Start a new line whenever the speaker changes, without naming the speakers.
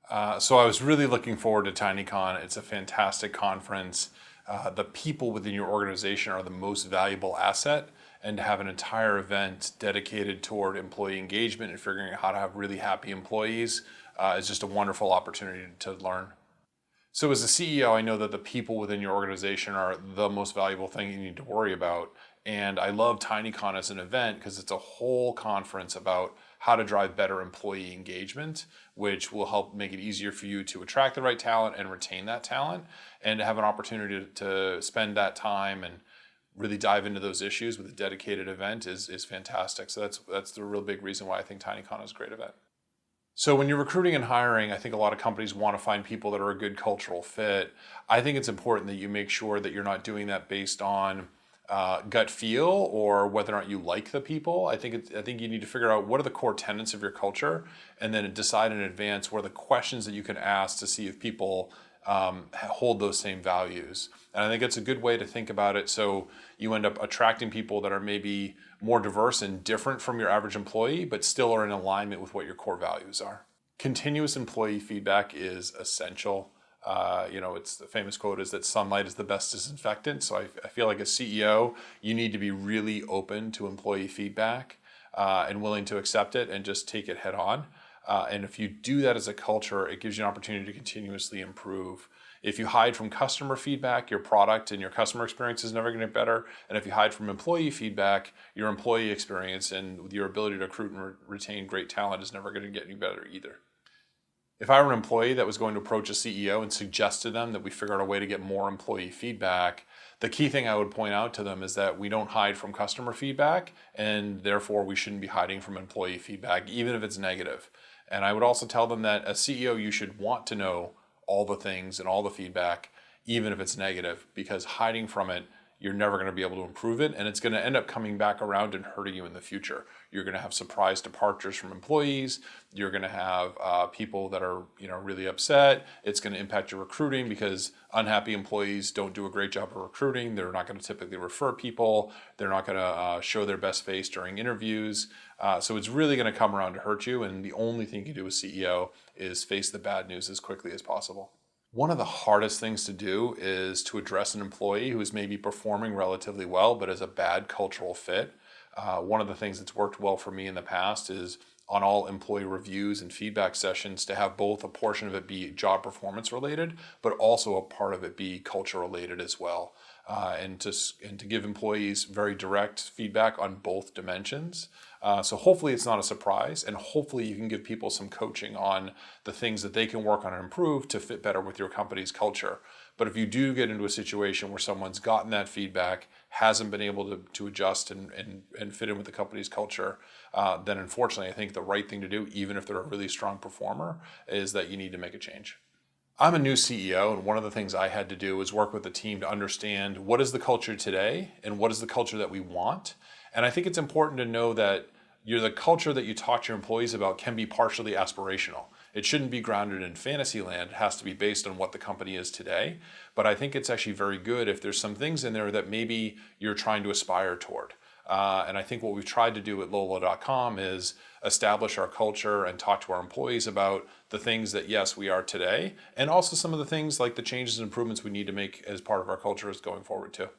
So I was really looking forward to TINYcon. It's a fantastic conference. The people within your organization are the most valuable asset, and to have an entire event dedicated toward employee engagement and figuring out how to have really happy employees is just a wonderful opportunity to learn. So as a CEO, I know that the people within your organization are the most valuable thing you need to worry about. And I love TINYcon as an event because it's a whole conference about how to drive better employee engagement, which will help make it easier for you to attract the right talent and retain that talent, and to have an opportunity to spend that time and really dive into those issues with a dedicated event is fantastic. So that's the real big reason why I think TINYcon is a great event. So when you're recruiting and hiring, I think a lot of companies want to find people that are a good cultural fit. I think it's important that you make sure that you're not doing that based on gut feel or whether or not you like the people. I think you need to figure out what are the core tenets of your culture, and then decide in advance what are the questions that you can ask to see if people hold those same values. And I think it's a good way to think about it, so you end up attracting people that are maybe more diverse and different from your average employee, but still are in alignment with what your core values are. Continuous employee feedback is essential. It's the famous quote is that sunlight is the best disinfectant. So I feel like as CEO, you need to be really open to employee feedback and willing to accept it and just take it head on. And if you do that as a culture, it gives you an opportunity to continuously improve. If you hide from customer feedback, your product and your customer experience is never going to get better. And if you hide from employee feedback, your employee experience and your ability to recruit and retain great talent is never going to get any better either. If I were an employee that was going to approach a CEO and suggest to them that we figure out a way to get more employee feedback, the key thing I would point out to them is that we don't hide from customer feedback, and therefore we shouldn't be hiding from employee feedback, even if it's negative. And I would also tell them that as CEO, you should want to know all the things and all the feedback, even if it's negative, because hiding from it, you're never going to be able to improve it, and it's going to end up coming back around and hurting you in the future. You're going to have surprise departures from employees. You're going to have people that are really upset. It's going to impact your recruiting because unhappy employees don't do a great job of recruiting. They're not going to typically refer people. They're not going to show their best face during interviews. So it's really going to come around to hurt you, and the only thing you can do as CEO is face the bad news as quickly as possible. One of the hardest things to do is to address an employee who is maybe performing relatively well but is a bad cultural fit. One of the things that's worked well for me in the past is on all employee reviews and feedback sessions to have both a portion of it be job performance related, but also a part of it be culture related as well. And to give employees very direct feedback on both dimensions. So hopefully it's not a surprise, and hopefully you can give people some coaching on the things that they can work on and improve to fit better with your company's culture. But if you do get into a situation where someone's gotten that feedback, hasn't been able to adjust and fit in with the company's culture, then unfortunately I think the right thing to do, even if they're a really strong performer, is that you need to make a change. I'm a new CEO, and one of the things I had to do was work with the team to understand what is the culture today and what is the culture that we want. And I think it's important to know that the culture that you talk to your employees about can be partially aspirational. It shouldn't be grounded in fantasy land. It has to be based on what the company is today. But I think it's actually very good if there's some things in there that maybe you're trying to aspire toward. And I think what we've tried to do at Lolo.com is establish our culture and talk to our employees about the things that, yes, we are today, and also some of the things like the changes and improvements we need to make as part of our culture is going forward too.